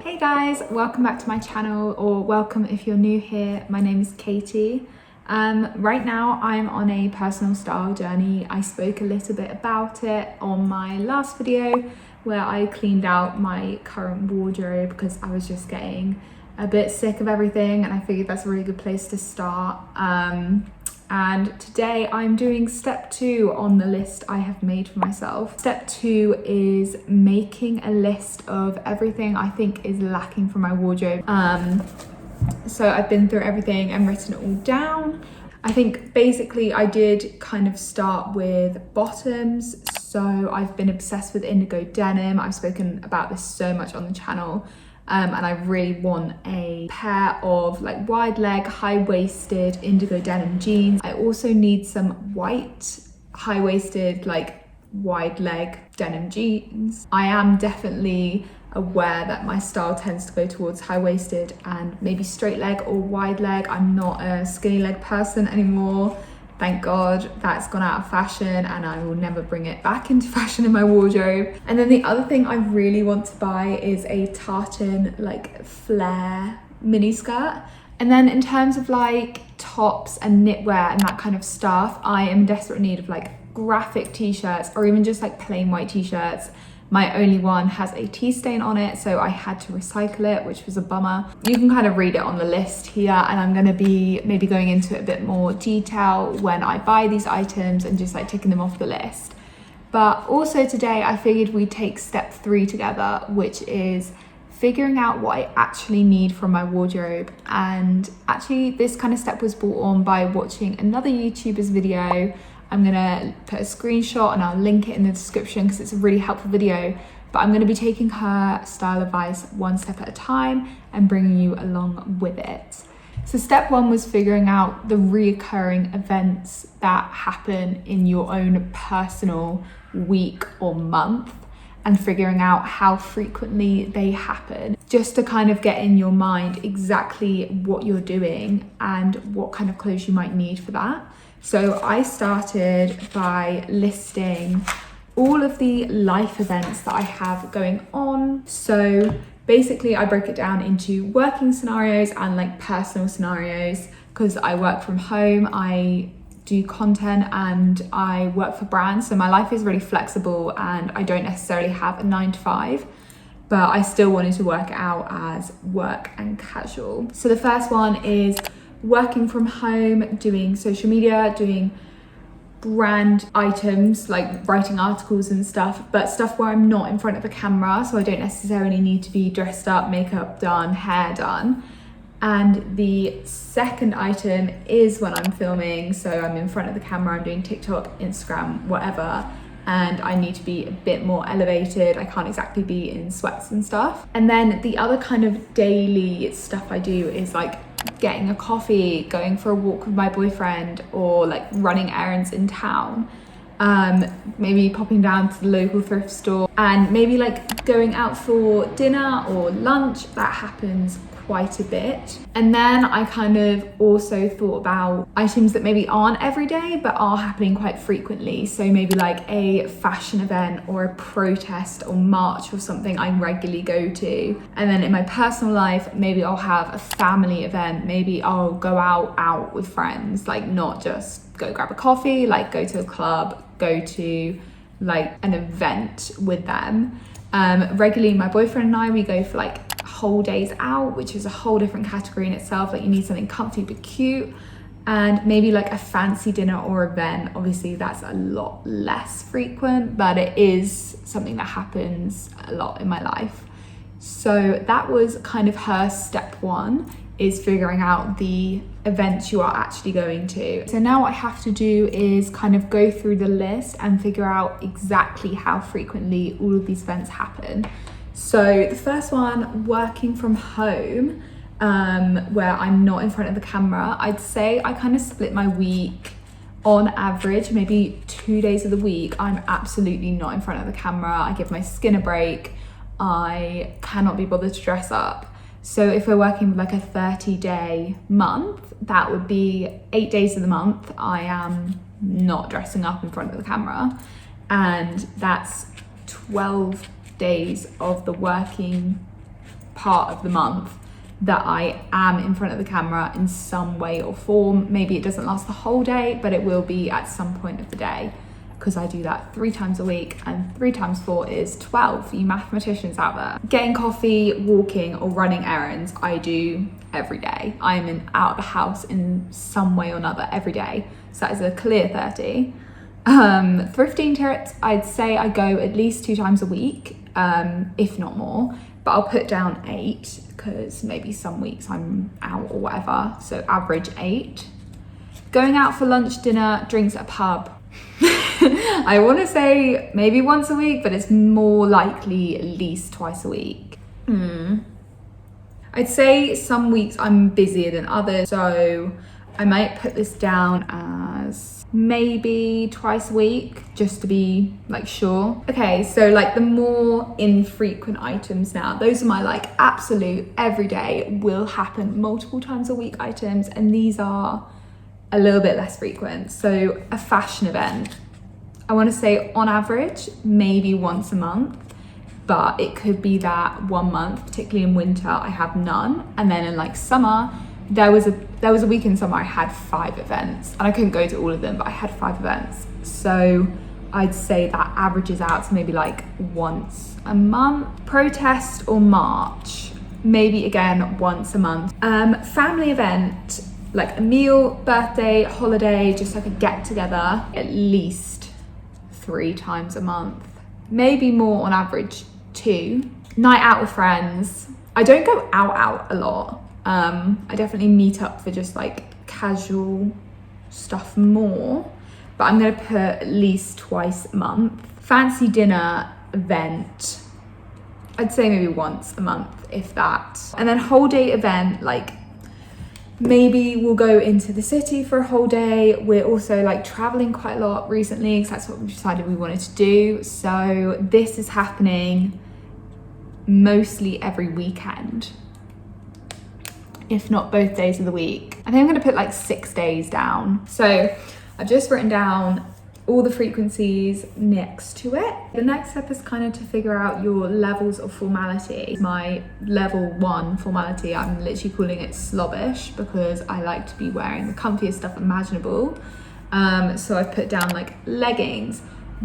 Hey guys, welcome back to my channel, or welcome if you're new here. My name is Katie. Right now I'm on a personal style journey. I spoke a little bit about it on my last video where I cleaned out my current wardrobe because I was just getting a bit sick of everything, and I figured that's a really good place to start. And today I'm doing step 2 on the list I have made for myself. Step 2 is making a list of everything I think is lacking from my wardrobe. So I've been through everything and written it all down. I think basically I did kind of start with bottoms. So I've been obsessed with indigo denim. I've spoken about this so much on the channel. And I really want a pair of like wide leg, high-waisted indigo denim jeans. I also need some white, high-waisted, like wide leg denim jeans. I am definitely aware that my style tends to go towards high-waisted and maybe straight leg or wide leg. I'm not a skinny leg person anymore. Thank God that's gone out of fashion, and I will never bring it back into fashion in my wardrobe. And then the other thing I really want to buy is a tartan like flare mini skirt. And then in terms of like tops and knitwear and that kind of stuff, I am in desperate need of like graphic t-shirts or even just like plain white t-shirts. My only one has a tea stain on it, so I had to recycle it, which was a bummer. You can kind of read it on the list here, and I'm gonna be maybe going into it a bit more detail when I buy these items and just like ticking them off the list. But also today I figured we'd take step 3 together, which is figuring out what I actually need from my wardrobe. And actually this kind of step was brought on by watching another YouTuber's video. I'm gonna put a screenshot and I'll link it in the description because it's a really helpful video. But I'm gonna be taking her style advice one step at a time and bringing you along with it. So step 1 was figuring out the reoccurring events that happen in your own personal week or month and figuring out how frequently they happen, just to kind of get in your mind exactly what you're doing and what kind of clothes you might need for that. So I started by listing all of the life events that I have going on. So basically I broke it down into working scenarios and like personal scenarios, because I work from home, I do content and I work for brands. So my life is really flexible and I don't necessarily have a 9 to 5, but I still wanted to work it out as work and casual. So the first one is working from home, doing social media, doing brand items like writing articles and stuff, but stuff where I'm not in front of a camera, so I don't necessarily need to be dressed up, makeup done, hair done. And the second item is when I'm filming, so I'm in front of the camera, I'm doing TikTok, Instagram, whatever, and I need to be a bit more elevated. I can't exactly be in sweats and stuff. And then the other kind of daily stuff I do is like getting a coffee, going for a walk with my boyfriend, or like running errands in town, maybe popping down to the local thrift store, and maybe like going out for dinner or lunch. That happens quite a bit. And then I kind of also thought about items that maybe aren't every day but are happening quite frequently. So maybe like a fashion event or a protest or march or something I regularly go to. And then in my personal life, maybe I'll have a family event, maybe I'll go out with friends, like not just go grab a coffee, like go to a club, go to like an event with them. Regularly my boyfriend and I, we go for like whole days out, which is a whole different category in itself. Like you need something comfy but cute, and maybe like a fancy dinner or event. Obviously that's a lot less frequent, but it is something that happens a lot in my life. So that was kind of her step 1, is figuring out the events you are actually going to. So now what I have to do is kind of go through the list and figure out exactly how frequently all of these events happen. So the first one, working from home, where I'm not in front of the camera, I'd say I kind of split my week on average, maybe 2 days of the week I'm absolutely not in front of the camera. I give my skin a break. I cannot be bothered to dress up. So if we're working with like a 30-day month, that would be 8 days of the month I am not dressing up in front of the camera, and that's 12 days of the working part of the month that I am in front of the camera in some way or form. Maybe it doesn't last the whole day, but it will be at some point of the day, because I do that 3 times a week, and 3 times 4 is 12 for you mathematicians out there. Getting coffee, walking or running errands, I do every day. I am out of the house in some way or another every day. So that is a clear 30. Thrifting tips, I'd say I go at least 2 times a week, if not more, but I'll put down 8 because maybe some weeks I'm out or whatever. So average 8. Going out for lunch, dinner, drinks at a pub. I want to say maybe once a week, but it's more likely at least twice a week. I'd say some weeks I'm busier than others, so I might put this down as maybe twice a week, just to be like sure. Okay, so like the more infrequent items now, those are my like absolute everyday will happen multiple times a week items, and these are a little bit less frequent. So a fashion event, I want to say on average maybe once a month, but it could be that one month, particularly in winter, I have none, and then in like summer there was a week in summer I had 5 events, and I couldn't go to all of them, but I had 5 events. So I'd say that averages out to maybe like once a month. Protest or march, maybe again once a month. Family event, like a meal, birthday, holiday, just like a get together, at least 3 times a month, maybe more on average 2. Night out with friends, I don't go out a lot. I definitely meet up for just like casual stuff more, but I'm gonna put at least twice a month. Fancy dinner event, I'd say maybe once a month, if that. And then whole day event, like maybe we'll go into the city for a whole day. We're also like traveling quite a lot recently because that's what we decided we wanted to do. So this is happening mostly every weekend, if not both days of the week. I think I'm gonna put like 6 days down. So I've just written down all the frequencies next to it. The next step is kind of to figure out your levels of formality. My level 1 formality, I'm literally calling it slobbish because I like to be wearing the comfiest stuff imaginable. So I've put down like leggings,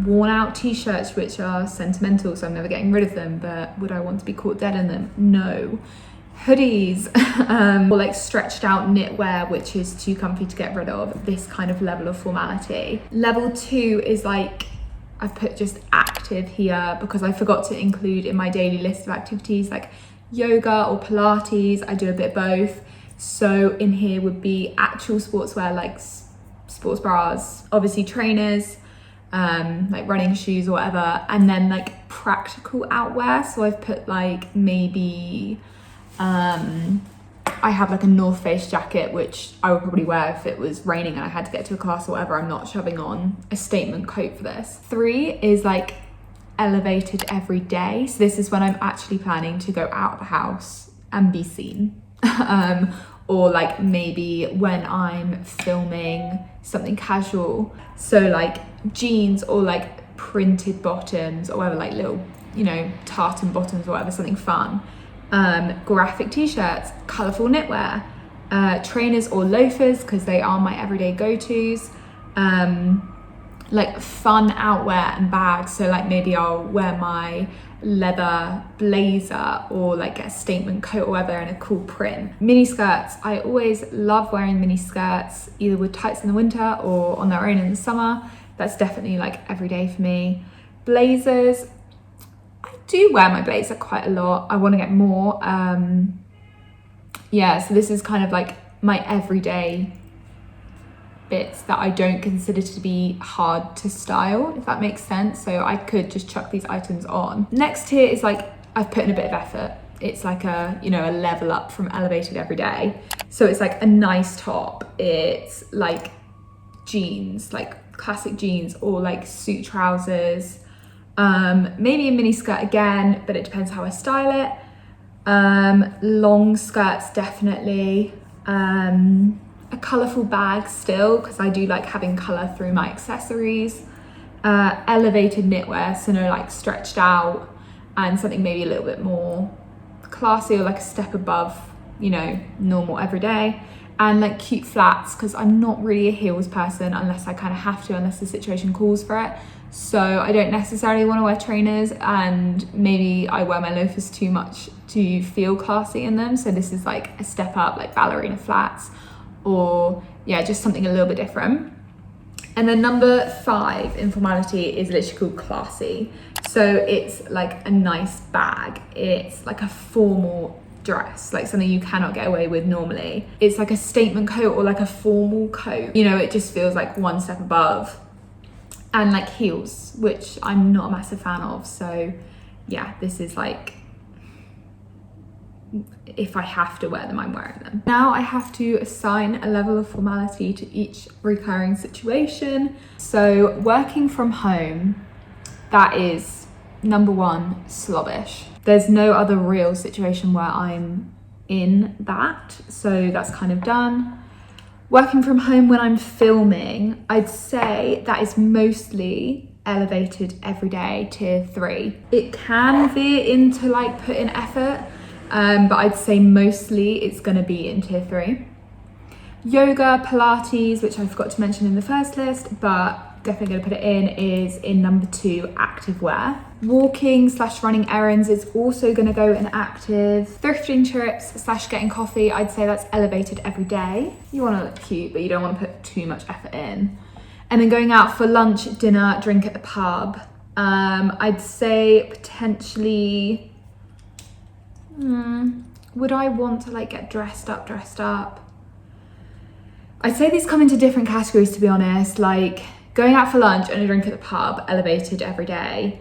worn out t-shirts, which are sentimental, so I'm never getting rid of them, but would I want to be caught dead in them? No. Hoodies, or like stretched out knitwear, which is too comfy to get rid of. This kind of level of formality. Level 2 is like, I've put just active here because I forgot to include in my daily list of activities like yoga or Pilates. I do a bit of both. So in here would be actual sportswear like sports bras, obviously trainers, like running shoes or whatever, and then like practical outwear. So I've put like maybe I have like a North Face jacket, which I would probably wear if it was raining and I had to get to a class or whatever. I'm not shoving on a statement coat for this. 3 is like elevated every day. So this is when I'm actually planning to go out of the house and be seen. Or like maybe when I'm filming something casual. So like jeans or like printed bottoms or whatever, like little, you know, tartan bottoms or whatever, something fun. Graphic t-shirts, colourful knitwear, trainers or loafers because they are my everyday go-tos, like fun outwear and bags. So like maybe I'll wear my leather blazer or like get a statement coat or whatever in a cool print. Mini skirts, I always love wearing mini skirts, either with tights in the winter or on their own in the summer. That's definitely like every day for me. Blazers, do wear my blazer quite a lot. I want to get more. Yeah, so this is kind of like my everyday bits that I don't consider to be hard to style, if that makes sense. So I could just chuck these items on. Next here is like, I've put in a bit of effort. It's like a, you know, a level up from elevated every day. So it's like a nice top. It's like jeans, like classic jeans or like suit trousers. Maybe a mini skirt again, but it depends how I style it. Long skirts definitely. A colourful bag still, because I do like having colour through my accessories. Elevated knitwear, so no like stretched out, and something maybe a little bit more classy or like a step above, you know, normal everyday. And like cute flats, because I'm not really a heels person unless I kind of have to, unless the situation calls for it. So I don't necessarily want to wear trainers, and maybe I wear my loafers too much to feel classy in them. So this is like a step up, like ballerina flats, or yeah, just something a little bit different. And then number 5 informality is literally called classy. So it's like a nice bag. It's like a formal dress, like something you cannot get away with normally. It's like a statement coat or like a formal coat. You know, it just feels like one step above. And like heels, which I'm not a massive fan of. So yeah, this is like, if I have to wear them, I'm wearing them. Now I have to assign a level of formality to each recurring situation. So working from home, that is number 1, slobbish. There's no other real situation where I'm in that, so that's kind of done. Working from home when I'm filming, I'd say that is mostly elevated everyday tier 3. It can veer into like put in effort, but I'd say mostly it's going to be in tier 3. Yoga, Pilates, which I forgot to mention in the first list, but definitely going to put it in, is in number 2, active wear. Walking/running errands is also going to go in active. Thrifting trips/getting coffee, I'd say that's elevated every day. You want to look cute, but you don't want to put too much effort in. And then going out for lunch, dinner, drink at the pub. I'd say potentially, would I want to like get dressed up? I'd say these come into different categories, to be honest. Like going out for lunch and a drink at the pub, elevated every day.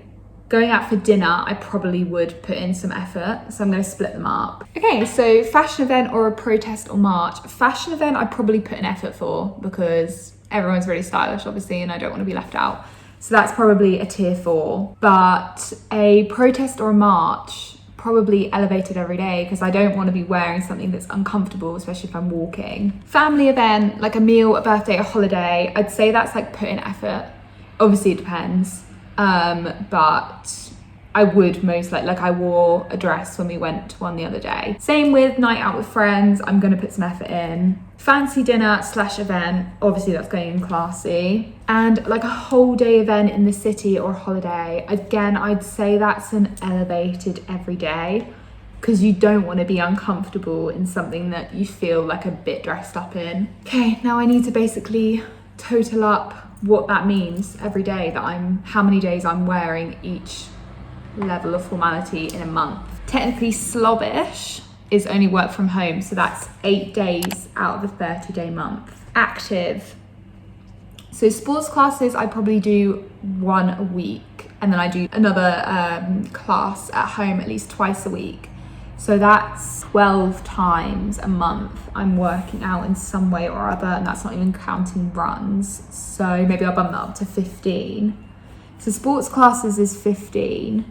Going out for dinner, I probably would put in some effort, so I'm going to split them up. Okay, so fashion event or a protest or march. Fashion event, I'd probably put an effort for, because everyone's really stylish, obviously, and I don't want to be left out. So that's probably a tier 4. But a protest or a march, probably elevated every day, because I don't want to be wearing something that's uncomfortable, especially if I'm walking. Family event, like a meal, a birthday, a holiday, I'd say that's like put in effort. Obviously it depends, but I would most like I wore a dress when we went to one the other day. Same with night out with friends, I'm gonna put some effort in. Fancy dinner/event, obviously that's going in classy. And like a whole day event in the city or holiday, again, I'd say that's an elevated every day, because you don't want to be uncomfortable in something that you feel like a bit dressed up in. Okay, now I need to basically total up what that means every day, how many days I'm wearing each level of formality in a month. Technically slobbish is only work from home, so that's 8 days out of a 30-day month. Active, so sports classes I probably do 1 a week, and then I do another class at home at least twice a week. So that's 12 times a month I'm working out in some way or other, and that's not even counting runs. So maybe I'll bump that up to 15. So sports classes is 15,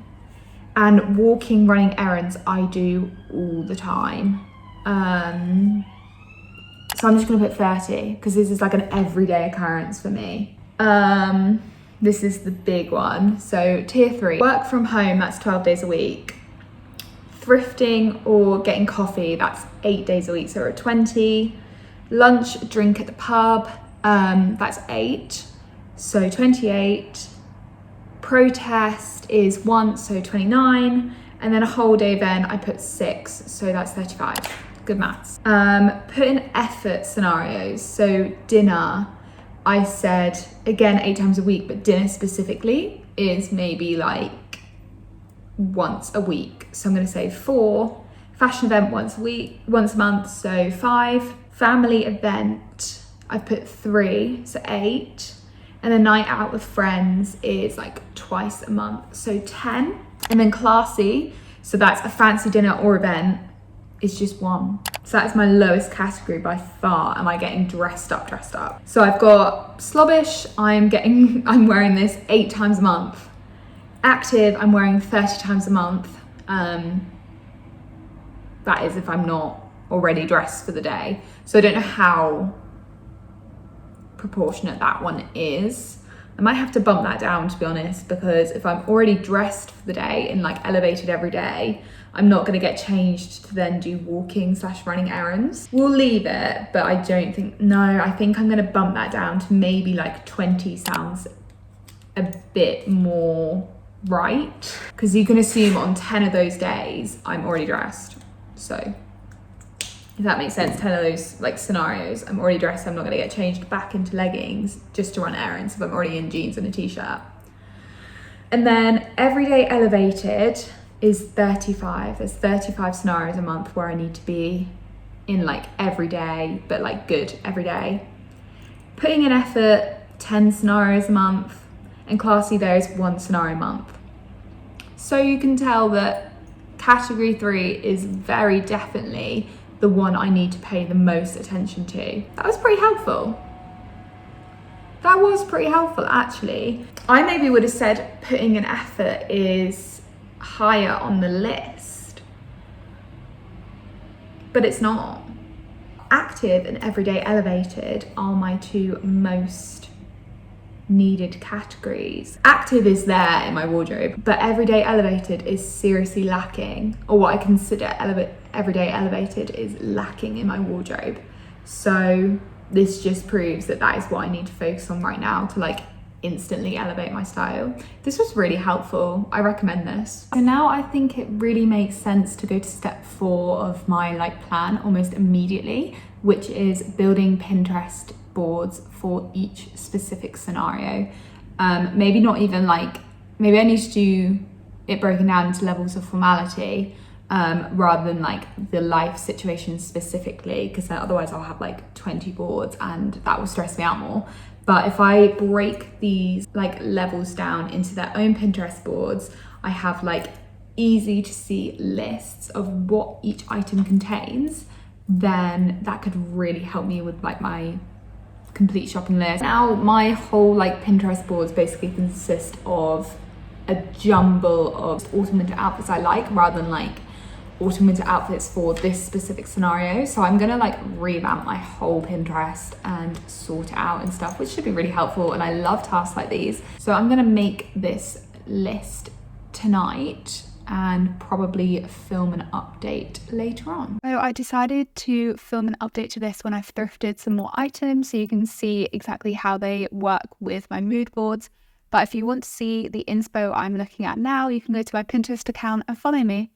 and walking, running errands I do all the time. So I'm just gonna put 30, because this is like an everyday occurrence for me. This is the big one. So tier 3, work from home, that's 12 days a week. Thrifting or getting coffee, that's 8 days a week, so we're at 20. Lunch, drink at the pub, that's 8, so 28. Protest is 1, so 29. And then a whole day event, I put 6, so that's 35. Good maths. Put in effort scenarios. So dinner, I said, again, 8 times a week, but dinner specifically is maybe like once a week. So I'm gonna say 4. Fashion event once a month, so 5. Family event, I put 3, so 8. And then night out with friends is like twice a month, so 10. And then classy, so that's a fancy dinner or event, is just 1. So that's my lowest category by far. Am I getting dressed up? So I've got slobbish, I'm wearing this 8 times a month. Active, I'm wearing 30 times a month. That is if I'm not already dressed for the day. So I don't know how proportionate that one is. I might have to bump that down, to be honest, because if I'm already dressed for the day and like elevated every day, I'm not going to get changed to then do walking/running errands. We'll leave it, but I don't think, no, I think I'm going to bump that down to maybe like 20 sounds a bit more right, because you can assume on 10 of those days I'm already dressed. So if that makes sense, 10 of those like scenarios, I'm already dressed. I'm not going to get changed back into leggings just to run errands if I'm already in jeans and a t-shirt. And then everyday elevated is 35. There's 35 scenarios a month where I need to be in like every day, but like good every day. Putting in effort, 10 scenarios a month, and classy there is 1 scenario a month. So you can tell that category 3 is very definitely the one I need to pay the most attention to. That was pretty helpful. That was pretty helpful, actually. I maybe would have said putting in effort is higher on the list, but it's not. Active and everyday elevated are my 2 most needed categories. Active is there in my wardrobe, but everyday elevated is seriously lacking, or what I consider everyday elevated is lacking in my wardrobe. So this just proves that that is what I need to focus on right now to like instantly elevate my style. This was really helpful. I recommend this. So now I think it really makes sense to go to step 4 of my like plan almost immediately, which is building Pinterest boards for each specific scenario. Maybe not even like, maybe I need to do it broken down into levels of formality, rather than like the life situation specifically, because otherwise I'll have like 20 boards and that will stress me out more. But if I break these like levels down into their own Pinterest boards, I have like easy to see lists of what each item contains, then that could really help me with like my complete shopping list. Now my whole like Pinterest boards basically consist of a jumble of autumn winter outfits I like, rather than like autumn winter outfits for this specific scenario. So I'm gonna like revamp my whole Pinterest and sort it out and stuff, which should be really helpful, and I love tasks like these. So I'm gonna make this list tonight and probably film an update later on. So I decided to film an update to this when I've thrifted some more items, so you can see exactly how they work with my mood boards. But if you want to see the inspo I'm looking at now, you can go to my Pinterest account and follow me.